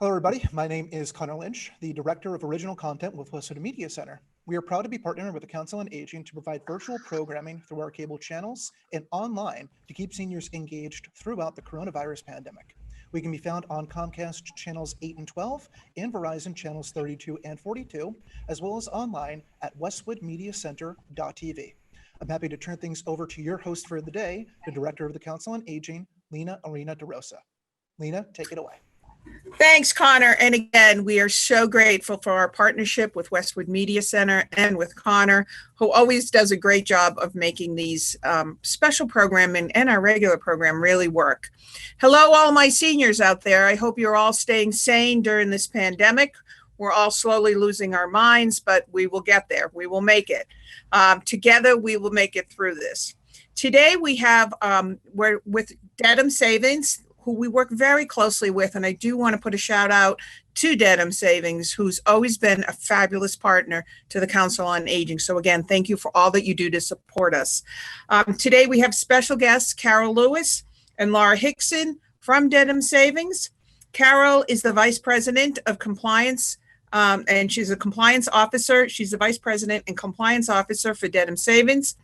Hello, everybody. My name is Connor Lynch, the Director of Original Content with Westwood Media Center. We are proud to be partnering with the Council on Aging to provide virtual programming through our cable channels and online to keep seniors engaged throughout the coronavirus pandemic. We can be found on Comcast channels 8 and 12 and Verizon channels 32 and 42, as well as online at westwoodmediacenter.tv. I'm happy to turn things over to your host for the day, the Director of the Council on Aging, Lena Arena DeRosa. Lena, take it away. Thanks, Connor. And again, we are so grateful for our partnership with Westwood Media Center and with Connor, who always does a great job of making these special programming and our regular program really work. Hello, all my seniors out there. I hope you're all staying sane during this pandemic. We're all slowly losing our minds, but we will get there. We will make it. Together, we will make it through this. Today, we have, we're with Dedham Savings, who we work very closely with. And I do want to put a shout out to Dedham Savings, who's always been a fabulous partner to the Council on Aging. So again, thank you for all that you do to support us. Today we have special guests, Carol Lewis and Laura Hixson from Dedham Savings. Carol is the Vice President of Compliance, and she's a compliance officer. She's the Vice President and Compliance Officer for Dedham Savings.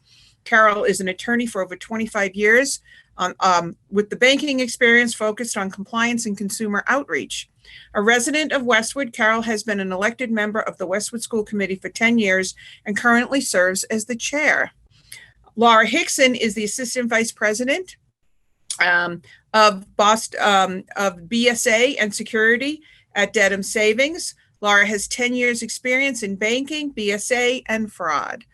Carol is an attorney for over 25 years. With the banking experience focused on compliance and consumer outreach. A resident of Westwood, Carol has been an elected member of the Westwood School Committee for 10 years and currently serves as the chair. Laura Hixson is the Assistant Vice President of BSA and Security at Dedham Savings. Laura has 10 years experience in banking, BSA, and fraud.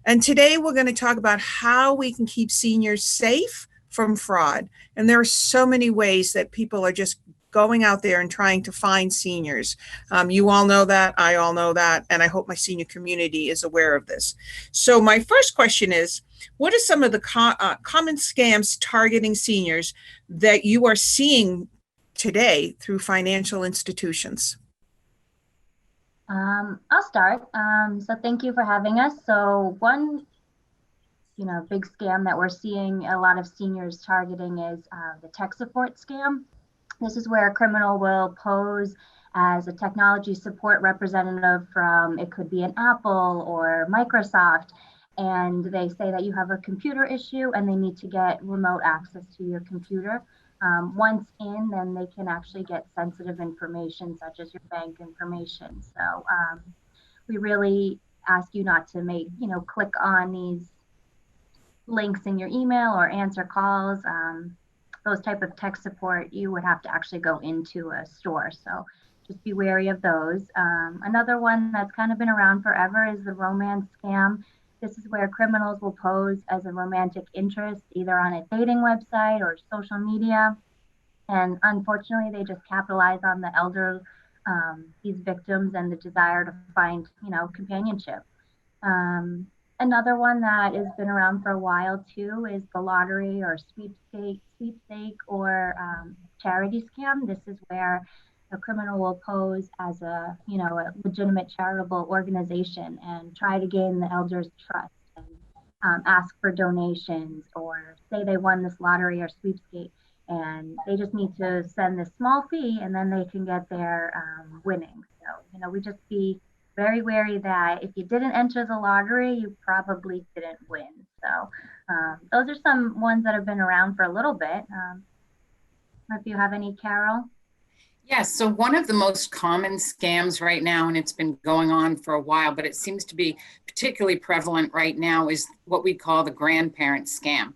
And today we're going to talk about how we can keep seniors safe from fraud. And there are so many ways that people are just going out there and trying to find seniors. You all know that, I all know that, and I hope my senior community is aware of this. So my first question is, what are some of the common scams targeting seniors that you are seeing today through financial institutions? I'll start. So thank you for having us. So one big scam that we're seeing a lot of seniors targeting is the tech support scam. This is where a criminal will pose as a technology support representative from, it could be an Apple or Microsoft, and they say that you have a computer issue and they need to get remote access to your computer. Once in, then they can actually get sensitive information such as your bank information. So we really ask you not to click on these links in your email or answer calls. Those type of tech support, you would have to actually go into a store. So just be wary of those. Another one that's kind of been around forever is the romance scam. This is where criminals will pose as a romantic interest, either on a dating website or social media. And unfortunately, they just capitalize on the elder, these victims, and the desire to find, companionship. Another one that has been around for a while too is the lottery or sweepstake or charity scam. This is where a criminal will pose as a legitimate charitable organization and try to gain the elders' trust and ask for donations, or say they won this lottery or sweepstake and they just need to send this small fee and then they can get their winnings. So we just be very wary that if you didn't enter the lottery, you probably didn't win. So those are some ones that have been around for a little bit. If you have any, Carol? Yes, so one of the most common scams right now, and it's been going on for a while, but it seems to be particularly prevalent right now, is what we call the grandparent scam.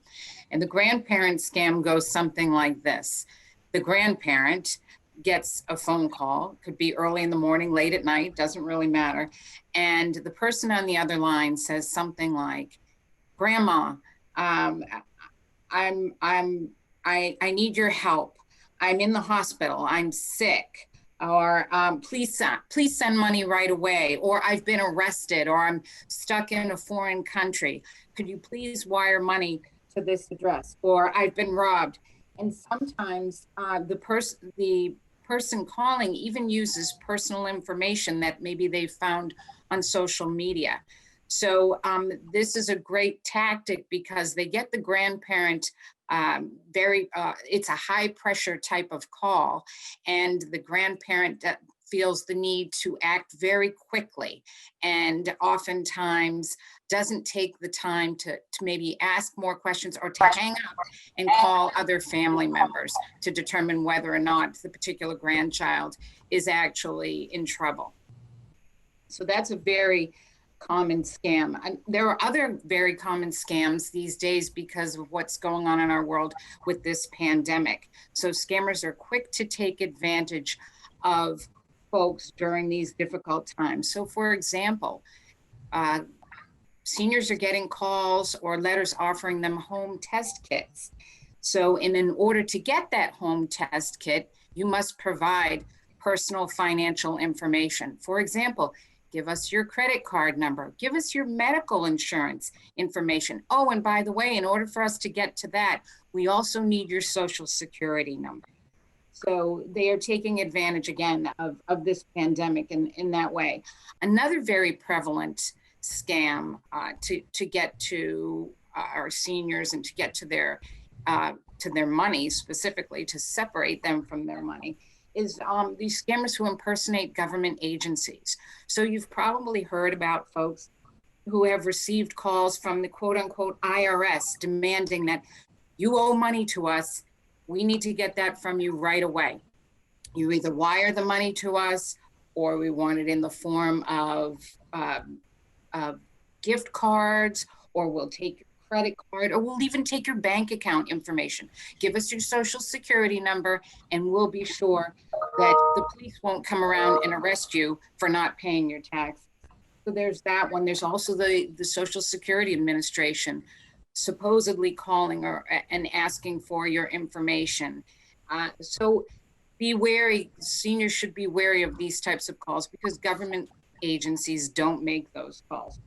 And the grandparent scam goes something like this. The grandparent gets a phone call, could be early in the morning, late at night, doesn't really matter. And the person on the other line says something like, "Grandma, I need your help. I'm in the hospital, I'm sick," or please send money right away, or "I've been arrested," or "I'm stuck in a foreign country. Could you please wire money to this address?" Or "I've been robbed." And sometimes the person calling even uses personal information that maybe they found on social media. So this is a great tactic because they get the grandparent it's a high pressure type of call, and the grandparent feels the need to act very quickly, and oftentimes doesn't take the time to maybe ask more questions or to hang up and call other family members to determine whether or not the particular grandchild is actually in trouble. So that's a very common scam. And there are other very common scams these days because of what's going on in our world with this pandemic. So scammers are quick to take advantage of folks during these difficult times. So for example, seniors are getting calls or letters offering them home test kits. So in order to get that home test kit, you must provide personal financial information. For example, give us your credit card number, give us your medical insurance information. Oh, and by the way, in order for us to get to that, we also need your social security number. So they are taking advantage again of this pandemic in that way. Another very prevalent scam to get to our seniors and to get to their money, specifically to separate them from their money, is these scammers who impersonate government agencies. So you've probably heard about folks who have received calls from the quote unquote IRS demanding that you owe money to us. We need to get that from you right away. You either wire the money to us, or we want it in the form of gift cards, or we'll take your credit card, or we'll even take your bank account information. Give us your social security number, and we'll be sure that the police won't come around and arrest you for not paying your taxes. So there's that one. There's also the Social Security Administration supposedly calling and asking for your information. So be wary. Seniors should be wary of these types of calls because government agencies don't make those calls.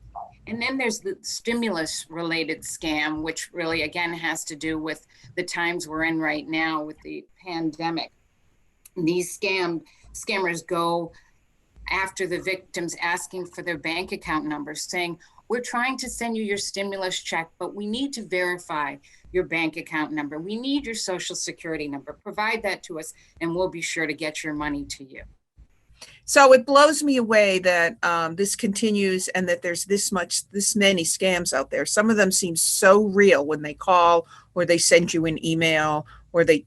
And then there's the stimulus related scam, which really again has to do with the times we're in right now with the pandemic. These scammers go after the victims, asking for their bank account numbers, saying, we're trying to send you your stimulus check, but we need to verify your bank account number. We need your social security number. Provide that to us and we'll be sure to get your money to you. So it blows me away that this continues and that there's this many scams out there. Some of them seem so real when they call or they send you an email or they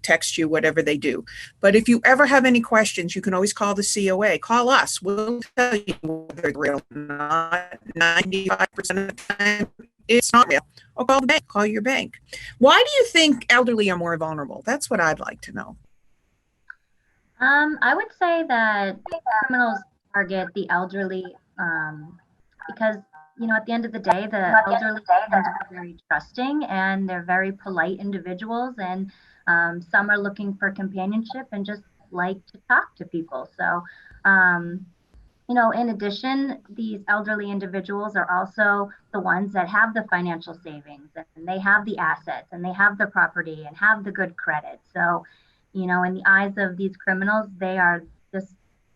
text you, whatever they do. But if you ever have any questions, you can always call the COA. Call us. We'll tell you whether it's real or not. 95% of the time, it's not real. Or call the bank. Call your bank. Why do you think elderly are more vulnerable? That's what I'd like to know. I would say that criminals target the elderly because, you know, at the end of the day, the elderly tend to be very trusting and they're very polite individuals, and some are looking for companionship and just like to talk to people. So, you know, in addition, these elderly individuals are also the ones that have the financial savings and they have the assets and they have the property and have the good credit. So, you know, in the eyes of these criminals, they are just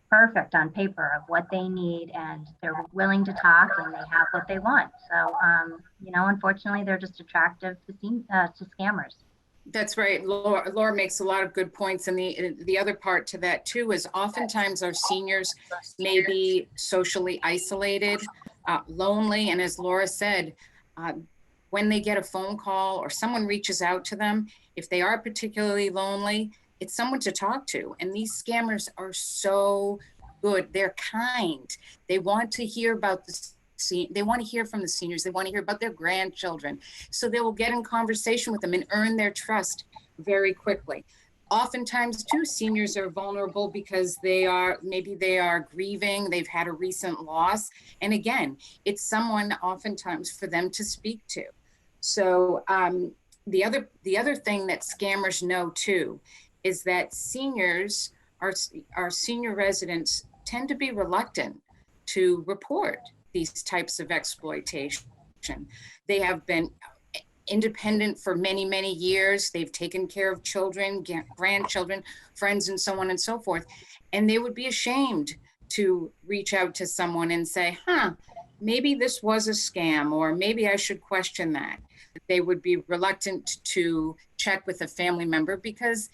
perfect on paper of what they need, and they're willing to talk and they have what they want. So, you know, unfortunately, they're just attractive to scammers. That's right. Laura makes a lot of good points. And the other part to that too is oftentimes our seniors may be socially isolated, lonely. And as Laura said, when they get a phone call or someone reaches out to them, if they are particularly lonely, it's someone to talk to. And these scammers are so good. They're kind. They want to hear about they want to hear from the seniors. They want to hear about their grandchildren. So they will get in conversation with them and earn their trust very quickly. Oftentimes too, seniors are vulnerable because maybe they are grieving. They've had a recent loss. And again, it's someone oftentimes for them to speak to. So the other thing that scammers know too is that seniors, our senior residents, tend to be reluctant to report these types of exploitation. They have been independent for many, many years. They've taken care of children, grandchildren, friends, and so on and so forth. And they would be ashamed to reach out to someone and say, maybe this was a scam, or maybe I should question that. they would be reluctant to check with a family member because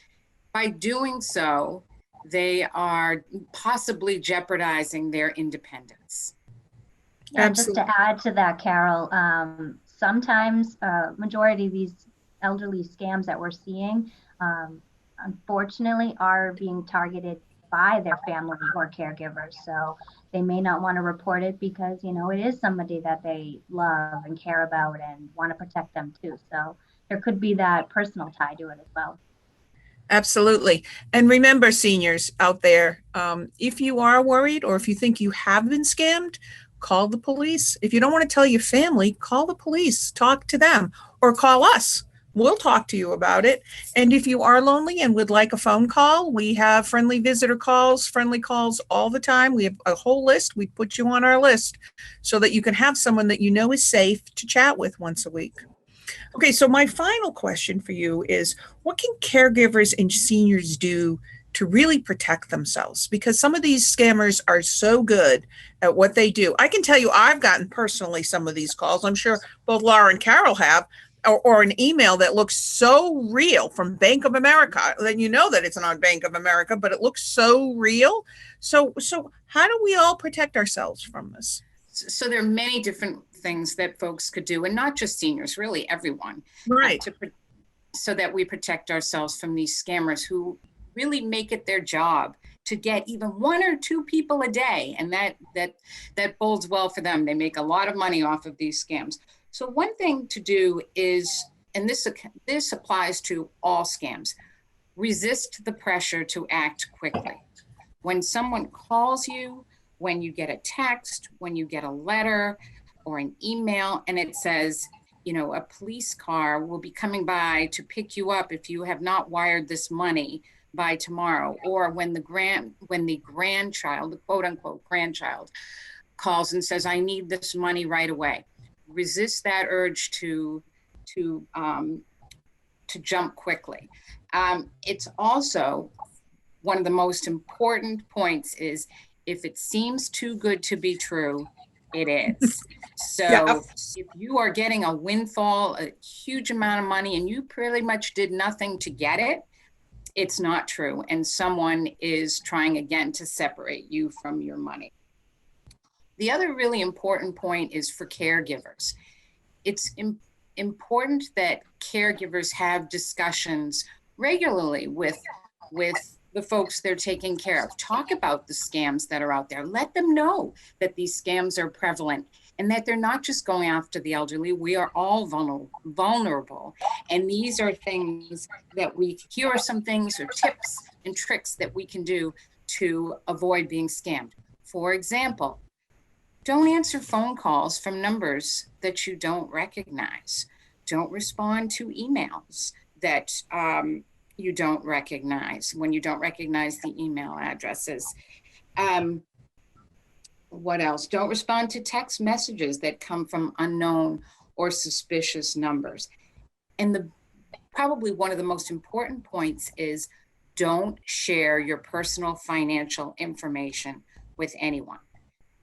by doing so, they are possibly jeopardizing their independence. Yeah, just to add to that, Carol, sometimes majority of these elderly scams that we're seeing, unfortunately, are being targeted by their family or caregivers. So they may not want to report it because, you know, it is somebody that they love and care about and want to protect them too. So there could be that personal tie to it as well. Absolutely. And remember, seniors out there, if you are worried or if you think you have been scammed, call the police. If you don't want to tell your family, call the police, talk to them, or call us. We'll talk to you about it. And if you are lonely and would like a phone call, we have friendly visitor calls, friendly calls all the time. We have a whole list. We put you on our list so that you can have someone that you know is safe to chat with once a week. Okay, so my final question for you is, what can caregivers and seniors do to really protect themselves? Because some of these scammers are so good at what they do. I can tell you, I've gotten personally some of these calls. I'm sure both Laura and Carol have, or an email that looks so real from Bank of America. Then you know that it's not Bank of America, but it looks so real. So how do we all protect ourselves from this? So there are many different things that folks could do, and not just seniors, really everyone. Right. So that we protect ourselves from these scammers who really make it their job to get even one or two people a day. And that bodes well for them. They make a lot of money off of these scams. So one thing to do is, and this applies to all scams, resist the pressure to act quickly. When someone calls you, when you get a text, when you get a letter or an email, and it says, you know, a police car will be coming by to pick you up if you have not wired this money by tomorrow, or when the grandchild, the quote unquote grandchild, calls and says, I need this money right away. Resist that urge to jump quickly. It's also one of the most important points is, if it seems too good to be true, it is. So if you are getting a windfall, a huge amount of money, and you pretty much did nothing to get it, it's not true. And someone is trying again to separate you from your money. The other really important point is for caregivers. It's important that caregivers have discussions regularly with the folks they're taking care of. Talk about the scams that are out there. Let them know that these scams are prevalent and that they're not just going after the elderly. We are all vulnerable. And these are things that here are some things or tips and tricks that we can do to avoid being scammed. For example, don't answer phone calls from numbers that you don't recognize. Don't respond to emails that you don't recognize, when you don't recognize the email addresses. What else? Don't respond to text messages that come from unknown or suspicious numbers. And probably one of the most important points is, don't share your personal financial information with anyone.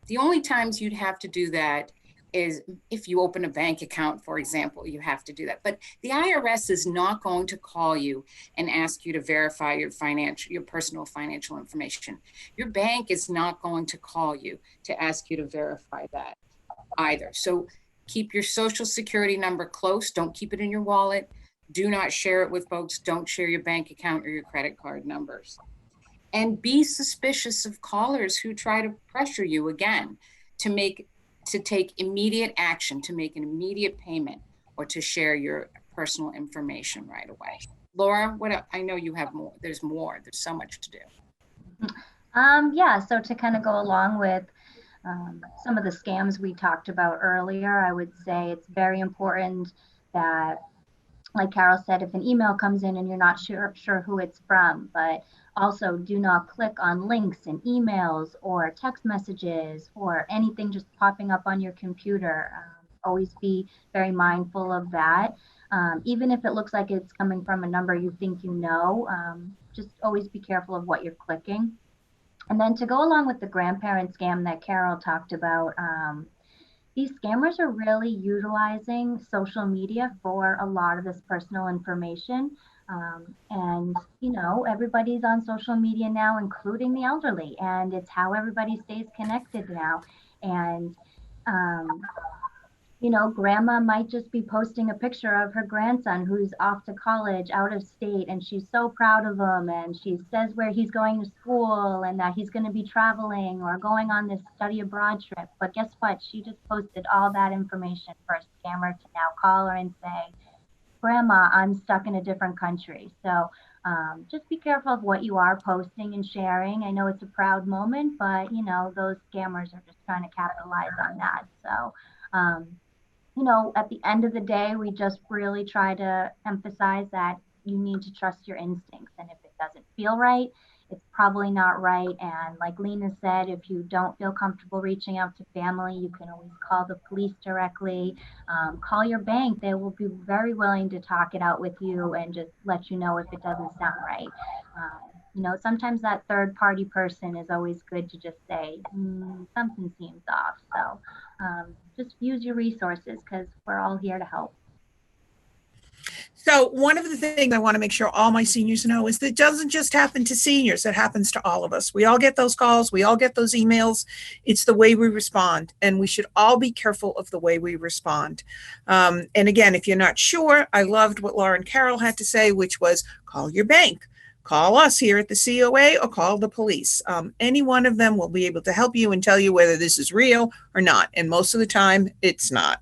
The only times you'd have to do that is if you open a bank account, for example, you have to do that. But the IRS is not going to call you and ask you to verify your personal financial information. Your bank is not going to call you to ask you to verify that either. So keep your social security number close. Don't keep it in your wallet. Do not share it with folks. Don't share your bank account or your credit card numbers. And be suspicious of callers who try to pressure you again to take immediate action, to make an immediate payment, or to share your personal information right away. Laura, I know you have more. There's so much to do. Yeah, so to kind of go along with some of the scams we talked about earlier, I would say it's very important that, like Carol said, if an email comes in and you're not sure who it's from, but also do not click on links in emails or text messages or anything just popping up on your computer. Always be very mindful of that. Even if it looks like it's coming from a number you think you know, just always be careful of what you're clicking. And then to go along with the grandparent scam that Carol talked about, these scammers are really utilizing social media for a lot of this personal information. And, you know, everybody's on social media now, including the elderly, and it's how everybody stays connected now. And, um, you know, grandma might just be posting a picture of her grandson who's off to college out of state, and she's so proud of him. And she says where he's going to school and that he's going to be traveling or going on this study abroad trip. But guess what? She just posted all that information for a scammer to now call her and say, Grandma, I'm stuck in a different country. So just be careful of what you are posting and sharing. I know it's a proud moment, but you know, those scammers are just trying to capitalize on that. So, um, you know, at the end of the day, we just really try to emphasize that you need to trust your instincts. And if it doesn't feel right, it's probably not right. And like Lena said, if you don't feel comfortable reaching out to family, you can always call the police directly, call your bank. They will be very willing to talk it out with you and just let you know if it doesn't sound right. You know, sometimes that third party person is always good to just say, something seems off. So just use your resources because we're all here to help. So one of the things I want to make sure all my seniors know is that it doesn't just happen to seniors, it happens to all of us. We all get those calls, we all get those emails. It's the way we respond, and we should all be careful of the way we respond. And again, if you're not sure, I loved what Laura and Carol had to say, which was call your bank. Call us here at the COA or call the police. Any one of them will be able to help you and tell you whether this is real or not. And most of the time, it's not.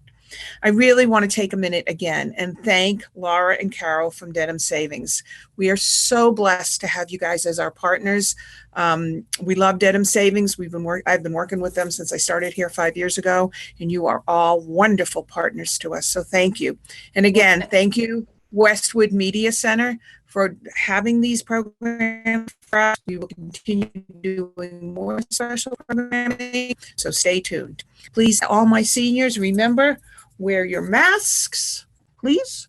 I really want to take a minute again and thank Laura and Carol from Dedham Savings. We are so blessed to have you guys as our partners. We love Dedham Savings. I've been working with them since I started here 5 years ago, and you are all wonderful partners to us. So thank you. And again, thank you, Westwood Media Center, for having these programs for us. We will continue doing more special programming, so stay tuned. Please, all my seniors, remember, wear your masks, please.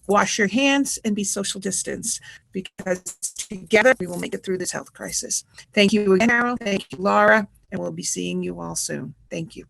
Wash your hands, and be social distance, because together we will make it through this health crisis. Thank you again, Carol. Thank you, Laura, and we'll be seeing you all soon. Thank you.